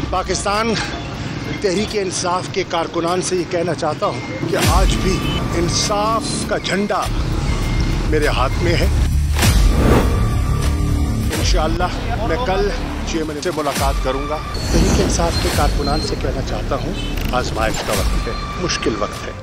पाकिस्तान तहरीक इंसाफ के कारकुनान से ये कहना चाहता हूँ कि आज भी इंसाफ का झंडा मेरे हाथ में है। इंशाअल्लाह मैं कल चेयरमैन से मुलाकात करूँगा। तहरीक इंसाफ के कारकुनान से कहना चाहता हूँ, आजमाइश का वक्त है, मुश्किल वक्त है।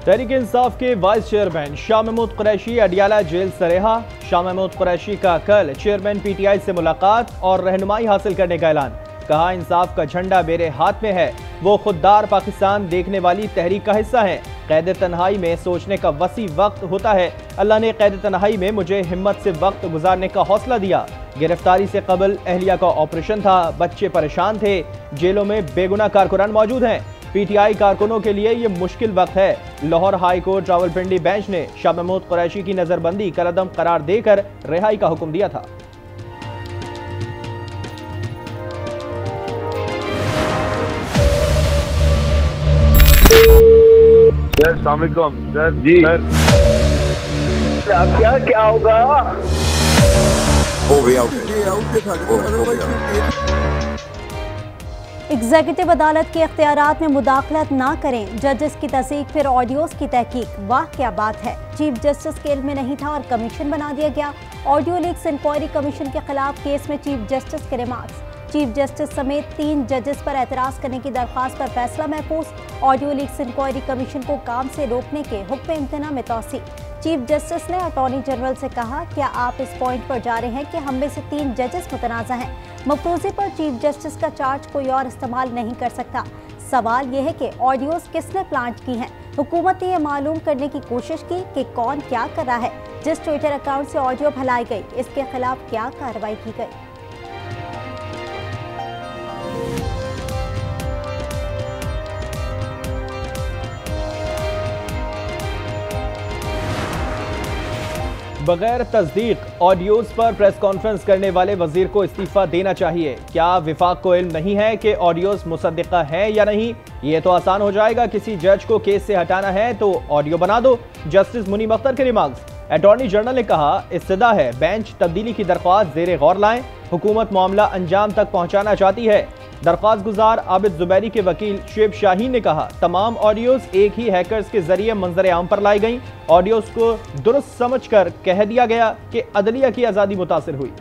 तहरीक इंसाफ के vice chairman Shah Mahmood Qureshi Adiala jail से रिहा। शाह महमूद कुरैशी का कल चेयरमैन PTI से मुलाकात और रहनुमाई हासिल करने का ऐलान। कहा, इंसाफ का झंडा मेरे हाथ में है। वो खुददार पाकिस्तान देखने वाली तहरीक का हिस्सा है। कैद तन्हाई में सोचने का वसी वक्त होता है। अल्लाह ने कैद तन्हाई में मुझे हिम्मत से वक्त गुजारने का हौसला दिया। गिरफ्तारी से कबल अहलिया का ऑपरेशन था, बच्चे परेशान थे, जेलों में बेगुनाह कारकुनान मौजूद हैं। PTI कारकुनों के लिए ये मुश्किल वक्त है। Lahore high court Rawalpindi bench ने शाह महमूद कुरैशी की नजरबंदी कलअदम करार देकर रिहाई का हुक्म दिया था। सर अस्सलाम वालेकुम। सर जी अब क्या होगा? हो गया। एग्जीक्यूटिव अदालत के इख्तियारात में मुदाखलत ना करें, जजेस की तस्दीक फिर ऑडियोज की तहकीक। वाह क्या बात है, चीफ जस्टिस के इल्म में नहीं था और कमीशन बना दिया गया। ऑडियो लीक्स इंक्वायरी कमीशन के खिलाफ केस में चीफ जस्टिस के रिमार्क्स। चीफ जस्टिस समेत 3 जजेस पर एतराज़ करने की दरख्वास्त पर फैसला महफूज। ऑडियो लीक्स इंक्वायरी कमीशन को काम से रोकने के हुक्म इम्तना में तौसी। चीफ जस्टिस ने अटॉर्नी जनरल से कहा, क्या आप इस पॉइंट पर जा रहे हैं कि हम में से 3 जजेस मुतनाज़ा हैं? मफरूज़े पर चीफ जस्टिस का चार्ज कोई और इस्तेमाल नहीं कर सकता। सवाल यह है कि ऑडियोज किसने प्लांट की हैं? हुकूमत ने यह मालूम करने की कोशिश की कि कौन क्या कर रहा है। जिस ट्विटर अकाउंट से ऑडियो फैलाई गई, इसके खिलाफ क्या कार्रवाई की गई? बगैर तस्दीक ऑडियोज पर प्रेस कॉन्फ्रेंस करने वाले वजीर को इस्तीफा देना चाहिए। क्या विफाक को इल्म नहीं है कि ऑडियोज मुसद्दिका है या नहीं? ये तो आसान हो जाएगा, किसी जज को केस से हटाना है तो ऑडियो बना दो। जस्टिस मुनीब अख्तर के रिमार्क्स। अटॉर्नी जनरल ने कहा, इस्तदा है बेंच तब्दीली की दरख्वास्त ज़ेरे गौर लाएं। हुकूमत मामला अंजाम तक पहुँचाना चाहती है। दरख्वास्त गुजार आबिद जुबैरी के वकील शुएब शाहीन ने कहा, तमाम ऑडियोज एक ही हैकर्स के जरिए मंजर आम पर लाई गईं। ऑडियोज को दुरुस्त समझकर कह दिया गया कि अदलिया की आज़ादी मुतासिर हुई।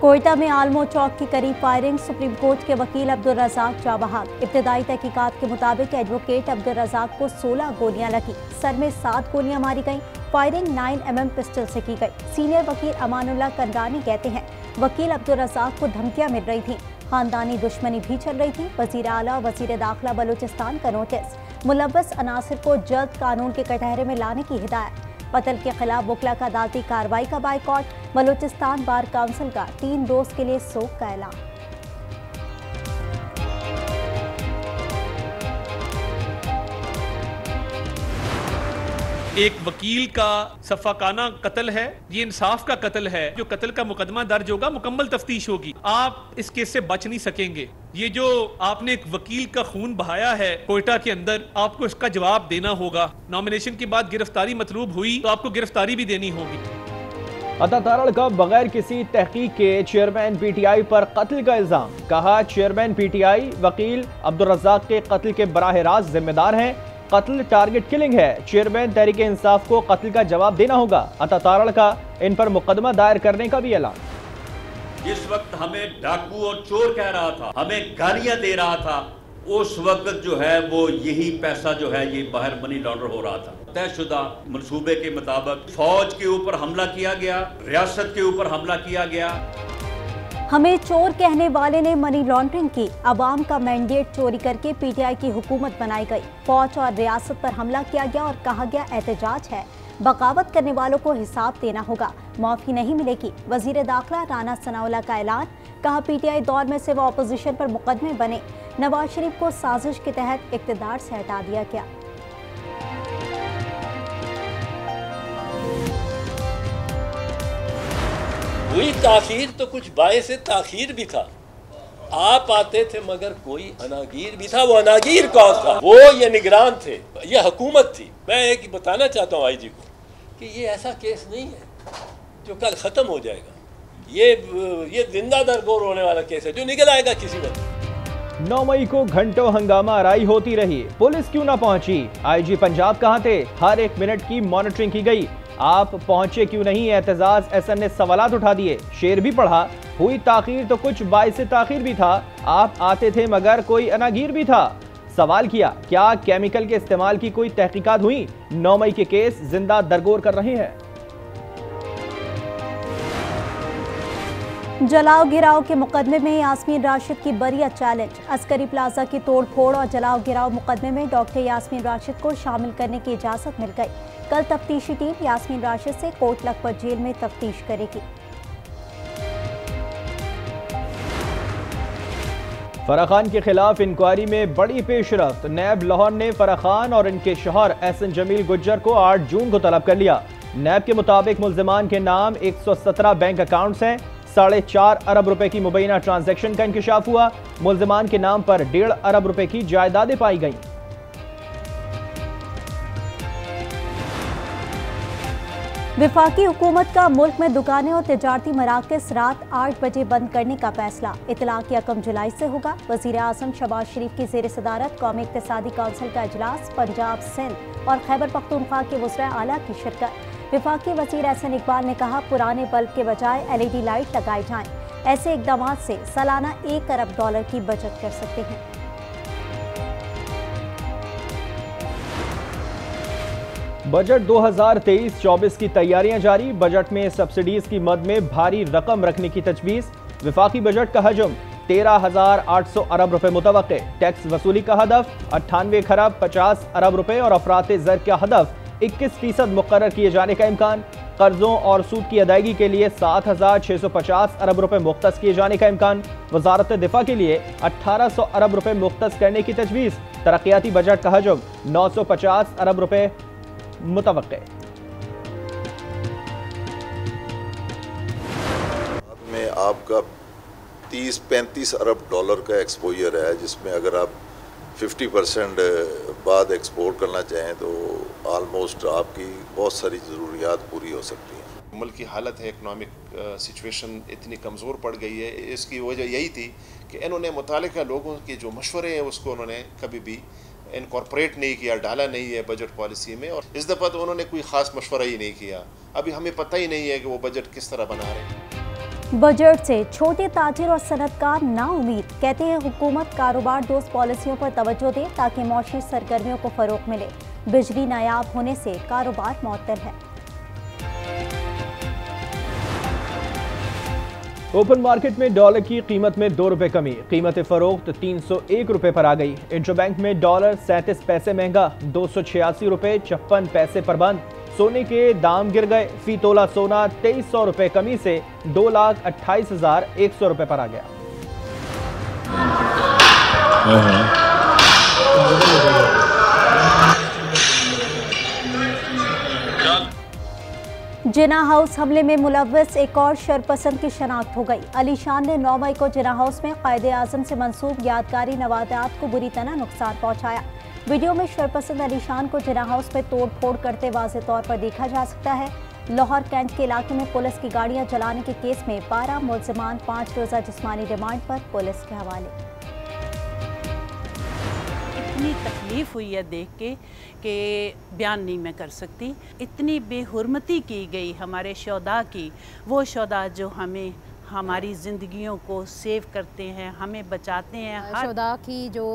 कोयटा में आलमो चौक के करीब फायरिंग। सुप्रीम कोर्ट के वकील अब्दुल रज़ाक जाबहाक। इब्तदाई तहकीकात के मुताबिक एडवोकेट अब्दुल रज़ाक को 16 गोलियां लगी। सर में 7 गोलियां मारी गईं। फायरिंग 9mm पिस्टल से की गई। सीनियर वकील अमानुल्लाह कंदानी कहते हैं, वकील अब्दुल रज़ाक को धमकियां मिल रही थीं, खानदानी दुश्मनी भी चल रही थी। वज़ीर आला वज़ीर दाखिला बलूचिस्तान का नोटिस। मुलव्वस अनासिर को जल्द कानून के कटहरे में लाने की हिदायत। कत्ल के खिलाफ वकला का अदालती कार्रवाई का बाइकॉट। बलूचिस्तान बार काउंसिल का 3 रोज के लिए सोग का ऐलान। एक वकील का सफाकाना कत्ल है, ये इंसाफ का कत्ल है। जो कत्ल का मुकदमा दर्ज होगा, मुकम्मल तफ्तीश होगी, आप इस केस से बच नहीं सकेंगे। ये जो आपने एक वकील का खून बहाया है कोयटा के अंदर, आपको इसका जवाब देना होगा। नॉमिनेशन के बाद गिरफ्तारी मतलूब हुई तो आपको गिरफ्तारी भी देनी होगी। अता तारड़ का बगैर किसी तहकीक के चेयरमैन PTI पर कत्ल का इल्जाम। कहा, चेयरमैन PTI वकील अब्दुल रज़ाक के कत्ल के बराह रास्त जिम्मेदार हैं। कत्ल टारगेट किलिंग है। चेयरमैन तहरीक इंसाफ को कत्ल का जवाब देना होगा। अता तारड़ का इन पर मुकदमा दायर करने का भी ऐलान। जिस वक्त हमें डाकू और चोर कह रहा था, हमें गालियां दे रहा था, उस वक्त जो है वो यही पैसा जो है ये बाहर मनी लॉन्डर हो रहा था। तयशुदा मंसूबे के मुताबिक फौज के ऊपर हमला किया गया, रियासत के ऊपर हमला किया गया। हमें चोर कहने वाले ने मनी लॉन्ड्रिंग की। अवाम का मैंडेट चोरी करके PTI की हुकूमत बनाई गई। फौज और रियासत पर हमला किया गया और कहा गया एहतजाज है। बगावत करने वालों को हिसाब देना होगा, माफी नहीं मिलेगी। वजीर दाखिला राना सनाउल्लाह का ऐलान। कहा, PTI दौर में से वो अपोजिशन पर मुकदमे बने। नवाज शरीफ को साजिश के तहत इक़्तिदार से हटा दिया गया। हुई ताखीर तो कुछ बायस ताखीर भी था। आप आते थे मगर कोई अनागीर भी था। वो अनागीर कौन था? वो ये निगरान थे, ये हुकूमत थी। मैं एक बताना चाहता हूँ IG को कि ये ऐसा केस नहीं है जो कल ख़त्म हो जाएगा। ये जिंदा दरगोर होने वाला केस है जो निकल आएगा किसी वक्त। 9 मई को घंटों हंगामा आराई होती रही, पुलिस क्यों ना पहुंची? आईजी पंजाब कहां थे? हर एक मिनट की मॉनिटरिंग की गई, आप पहुंचे क्यों नहीं? एतजाज एहसन ने सवालात उठा दिए, शेर भी पढ़ा, हुई ताखीर तो कुछ बाइस ताखीर भी था, आप आते थे मगर कोई अनागीर भी था। सवाल किया, क्या केमिकल के इस्तेमाल की कोई तहकीकात हुई? 9 मई के केस जिंदा दरगोर कर रहे हैं। जलाओ गिराओ के मुकदमे में यास्मीन राशिद की बरियत चैलेंज। अस्करी प्लाजा की तोड़फोड़ और जलाओ गिराओ मुकदमे में डॉक्टर यास्मीन राशिद को शामिल करने की इजाजत मिल गई। कल तफ्तीशी टीम यास्मीन राशिद से कोट लखपत जेल में तफ्तीश करेगी। फराह खान के खिलाफ इंक्वायरी में बड़ी पेशरफ्त। नैब लाहौर ने फराह खान और इनके शौहर एहसन जमील गुज्जर को 8 जून को तलब कर लिया। नैब के मुताबिक मुल्जिमान के नाम 117 बैंक अकाउंट्स हैं। 4.5 अरब रुपए की मुबैना ट्रांजैक्शन का इंकशाफ हुआ। मुल्जिमान के नाम पर 1.5 अरब रुपए की जायदादें पाई गईं। विफाकी हुकूमत का मुल्क में दुकानें और तिजारती मराकज़ रात 8 बजे बंद करने का फैसला। इतलाक 1 जुलाई से होगा। वज़ीर आज़म शहबाज शरीफ की ज़ेर सदारत कौमी इक़्तिसादी काउंसिल का इजलास, पंजाब, सिंध और खैबर पख्तूनख्वा के वज़ीर आला की शिरकत। विफाकी वज़ीर एहसन इकबाल ने कहा, पुराने बल्ब के बजाय LED लाइट लगाए जाएं। ऐसे इक़दाम से सालाना $1 अरब की बचत कर सकते हैं। बजट 2023-24 की तैयारियां जारी। बजट में सब्सिडीज की मद में भारी रकम रखने की तजवीज़। विफाकी बजट का हजम 13,800 अरब रुपए मुतवक्के। टैक्स वसूली का हदफ 98 खरब 50 अरब रुपए और अफराते ज़र का हदफ 21% मुकर्रर किए जाने का इम्कान। कर्जों और सूद की अदायगी के लिए 7,650 अरब रुपए मुख्तस किए जाने का इम्कान। वजारत दिफा के लिए 1,800 अरब रुपए मुख्तस करने की तजवीज़। तरक्याती बजट का हजम 950 अरब रुपए मुतवक्के। में आपका 30-35 अरब डॉलर का एक्सपोजर है, जिसमें अगर आप 50% बाद एक्सपोर्ट करना चाहें तो आलमोस्ट आपकी बहुत सारी ज़रूरियात पूरी हो सकती हैं। मुल्क की हालत है, इकनॉमिक सिचुएशन इतनी कमज़ोर पड़ गई है। इसकी वजह यही थी कि इन्होंने मुतालिका लोगों के जो मशवरे हैं उसको उन्होंने कभी भी इनकॉर्पोरेट नहीं किया, डाला नहीं है बजट पॉलिसी में। और इस दफ़ा तो उन्होंने कोई ख़ास मशवरा ही नहीं किया। अभी हमें पता ही नहीं है कि वो बजट किस तरह बना रहे हैं। बजट से छोटे ताजिर और सनतकार ना उम्मीद। कहते हैं हुकूमत कारोबार दोस्त पॉलिसियों पर तवज्जो दे ताकि मौशी सरगर्मियों को फ़रोग़ मिले। बिजली नायाब होने से कारोबार मुअत्तल है। ओपन मार्केट में डॉलर की कीमत में 2 रुपए कमी। कीमत फरोख्त 301 रुपए पर आ गई। इंटरबैंक में डॉलर 37 पैसे महंगा 286 रुपए 56 पैसे पर बंद। सोने के दाम गिर गए। फी तोला सोना 2300 रुपए कमी से 2,28,100 रुपए पर आ गया। जिना हाउस हमले में मुलव्वस एक और शरपसंद की शनाख्त हो गई। अली शान ने 9 मई को जिना हाउस में कायदे आजम से मंसूब यादगारी नवादात को बुरी तरह नुकसान पहुंचाया। वीडियो में शरपसंद अली शान को जिना हाउस में तोड़ फोड़ करते वाज़े तौर पर देखा जा सकता है। लाहौर कैंट के इलाके में पुलिस की गाड़ियां जलाने के केस में 12 मुल्जिमान 5 रोज़ा जिस्मानी रिमांड पर पुलिस के हवाले। इतनी तकलीफ़ हुई है देख के कि बयान नहीं मैं कर सकती। इतनी बेहुरमती की गई हमारे शोदा की, वो शोदा जो हमें हमारी ज़िंदगियों को सेव करते हैं, हमें बचाते हैं। शोदा की जो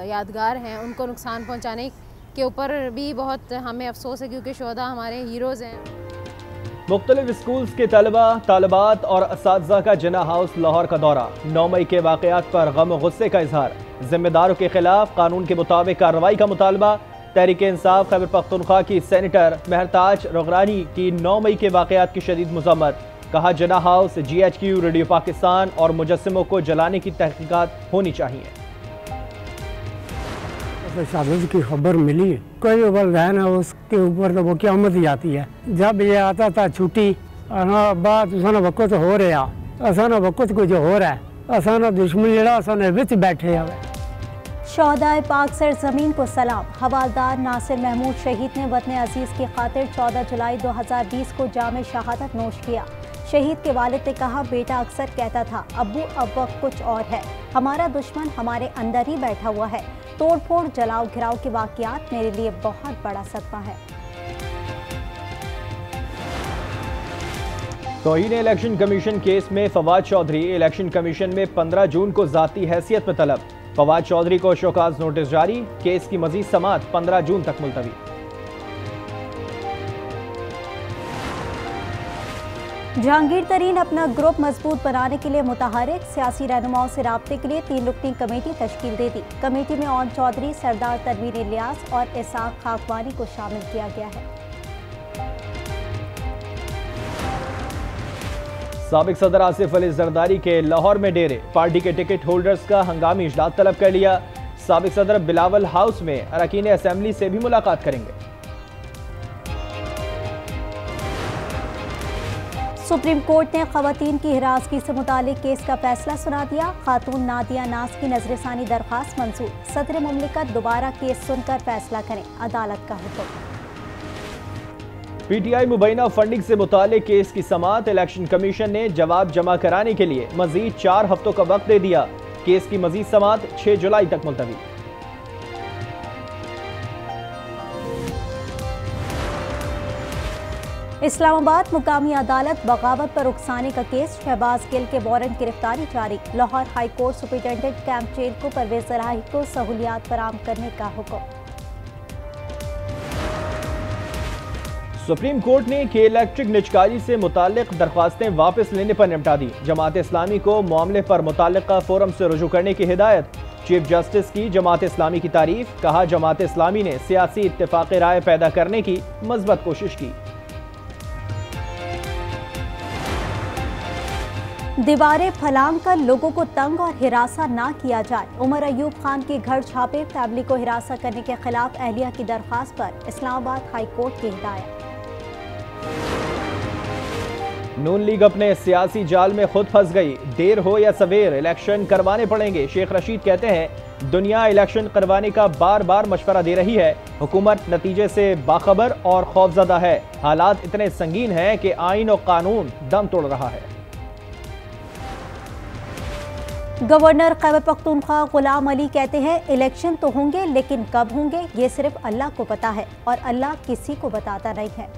यादगार हैं उनको नुकसान पहुंचाने के ऊपर भी बहुत हमें अफसोस है, क्योंकि शोदा हमारे हीरोज़ हैं। मुख्तलिफ स्कूल्स के तलबा, तालिबात और असातिज़ा का जिना हाउस लाहौर का दौरा। 9 मई के वाक़यात पर गम और गुस्से का इजहार। जिम्मेदारों के खिलाफ कानून के मुताबिक कार्रवाई का मुतालबा। तहरीक इंसाफ खैबर पख्तूनख्वा की सेनेटर महरताज रुगरानी की 9 मई के वाक़यात की शदीद मज़म्मत। कहा, जिना हाउस, GHQ, रेडियो पाकिस्तान और मुजस्सिमों को जलाने की तहकीकात होनी चाहिए। शादी की खबर मिली, कोई वलदैन है उसके ऊपर तो वो क़यामत ही आती है। जब ये आता था छुट्टी बात असाना वक़्त हो रहा, असाना वक़्त कुछ हो रहा है, असाना दुश्मन जड़ा असाने विच बैठे हुए। शोहदाए पाक सरजमीन को सलाम। हवालदार नासिर महमूद शहीद ने वतन अजीज़ की खातिर 14 जुलाई 2020 को जामे शहादत नोश किया। शहीद के वालिद ने कहा, बेटा अक्सर कहता था, अब्बू अब वक्त कुछ और है, हमारा दुश्मन हमारे अंदर ही बैठा हुआ है। तोड़फोड़ जलाओ घिराव के वाकयात मेरे लिए बहुत बड़ा सदमा है। तौहीन इलेक्शन कमीशन केस में फवाद चौधरी इलेक्शन कमीशन में 15 जून को जाती हैसियत में तलब। फवाद चौधरी को शोकाज नोटिस जारी, केस की मजीद समाअत 15 जून तक मुलतवी। जहांगीर तरीन अपना ग्रुप मजबूत बनाने के लिए मुतहरिक, सियासी रहनुमाओं से राब्ते के लिए 3 रुकनी कमेटी तश्कील दे दी। कमेटी में ओन चौधरी, सरदार तनवीर इलियास और इसाक खाकवानी को शामिल किया गया है। साबिक सदर आसिफ अली जरदारी के लाहौर में डेरे, पार्टी के टिकट होल्डर्स का हंगामी इजलास तलब कर लिया। साबिक सदर बिलावल हाउस में अरकान असेंबली से भी मुलाकात करेंगे। सुप्रीम कोर्ट ने खवातीन की हिरासगी से मुतालिक केस का फैसला सुना दिया। खातून नादिया नाज की नजरसानी दरख्वास्त मंजूर। सदर मुमलिकत दोबारा केस सुनकर फैसला करें, अदालत का हुक्म। पीटीआई मुबैना फंडिंग से मुतालिक केस की समाअत, इलेक्शन कमीशन ने जवाब जमा कराने के लिए मजीद 4 हफ्तों का वक्त दे दिया। केस की मजीद समाअत 6 जुलाई तक मुलतवी। इस्लामाबाद मुकामी अदालत बगावत पर उकसाने का केस, शहबाज गिल के वारंट गिरफ्तारी जारी। Lahore high court superintendent camp jail को परवेज राही को सहूलियात फराहम करने का हुक्म। सुप्रीम कोर्ट ने के इलेक्ट्रिक निजकारी से मुताल्लिक दरख्वास्तें वापस लेने पर निपटा दी। जमात इस्लामी को मामले पर मुताल्लिका फोरम से रुजू करने की हिदायत। चीफ जस्टिस की जमात इस्लामी की तारीफ, कहा जमात इस्लामी ने सियासी इत्तेफाक राय पैदा करने की मज़बूत कोशिश की। दीवारें फलांग कर लोगों को तंग और हिरासा ना किया जाए। उमर अयूब खान के घर छापे, फैमिली को हिरासा करने के खिलाफ अहलिया की दरख्वास्त पर इस्लामाबाद हाई कोर्ट की हिदायत। नून लीग अपने सियासी जाल में खुद फंस गई। देर हो या सवेर इलेक्शन करवाने पड़ेंगे। शेख रशीद कहते हैं, दुनिया इलेक्शन करवाने का बार बार मशवरा दे रही है, हुकूमत नतीजे से बाखबर और खौफजदा है। हालात इतने संगीन हैं कि आईन और कानून दम तोड़ रहा है। गवर्नर खैबर पख्तूनख्वा गुलाम अली कहते हैं, इलेक्शन तो होंगे लेकिन कब होंगे ये सिर्फ अल्लाह को पता है और अल्लाह किसी को बताता नहीं है।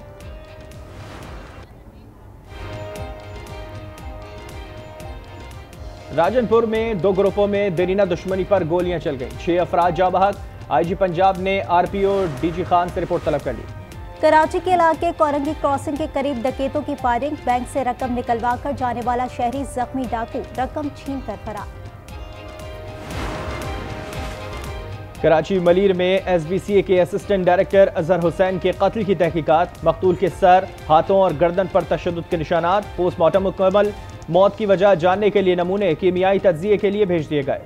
राजनपुर में 2 ग्रुपों में देरीना दुश्मनी पर गोलियां चल गईं। 6 अफराद जाँ बहक। आईजी पंजाब ने आरपीओ डीजी खान से रिपोर्ट तलब कर ली। कराची के इलाके कोरंगी क्रॉसिंग के करीब डकैतों की फायरिंग, बैंक से रकम निकलवा कर जाने वाला शहरी जख्मी, डाकू रकम छीन कर फरार। कराची मलीर में एसबीसीए के असिस्टेंट डायरेक्टर अजहर हुसैन के कत्ल की तहकीकात, मकतूल के सर, हाथों और गर्दन पर तशद्दुद के निशानात। पोस्टमार्टम मुकम्मल। मौत की वजह जानने के लिए नमूने कीमियाई तज्जिए के लिए भेज दिए गए।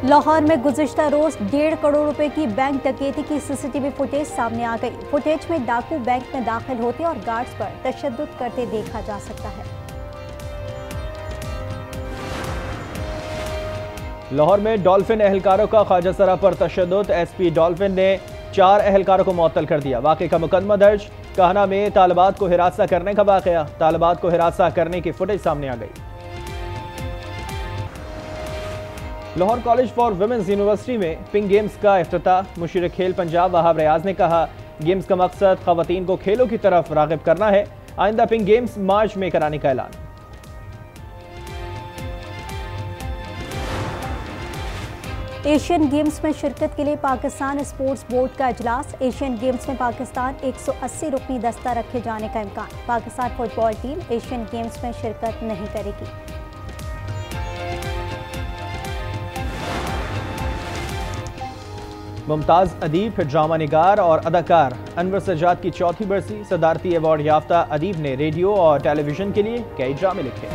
लाहौर में गुज़िश्ता रोज 1.5 करोड़ रुपए की बैंक डकैती की सीसीटीवी फुटेज सामने आ गई। फुटेज में डाकू बैंक में दाखिल होते और गार्ड्स पर तशद्दुद करते देखा जा सकता है। लाहौर में डॉल्फिन एहलकारों का ख्वाजा पर तशद्दुद, एसपी डॉल्फिन ने 4 एहलकारों को मुअत्तल कर दिया। वाक़े का मुकदमा दर्ज। कहना में तालिबात को हिरासा करने का वाक़या, तालिबात को हिरासा करने की फुटेज सामने आ गई। Lahore college for womens university में पिंक गेम्स का इफ्तिताह। मुशीर खेल पंजाब वहाब रियाज ने कहा, गेम्स का मकसद खवातीन को खेलों की तरफ राग़िब करना है। आइंदा पिंक गेम्स मार्च में कराने का ऐलान। एशियन गेम्स में शिरकत के लिए पाकिस्तान स्पोर्ट्स बोर्ड का इजलास। एशियन गेम्स में पाकिस्तान 180 रुकनी दस्ता रखे जाने का इम्कान। Pakistan football team Asian games में शिरकत नहीं करेगी। मुमताज़ अदीब, ड्रामा निगार और अदाकार अनवर सज्जाद की 4थी बरसी। सदारती अवार्ड याफ्ता अदीब ने रेडियो और टेलीविजन के लिए कई ड्रामे लिखे।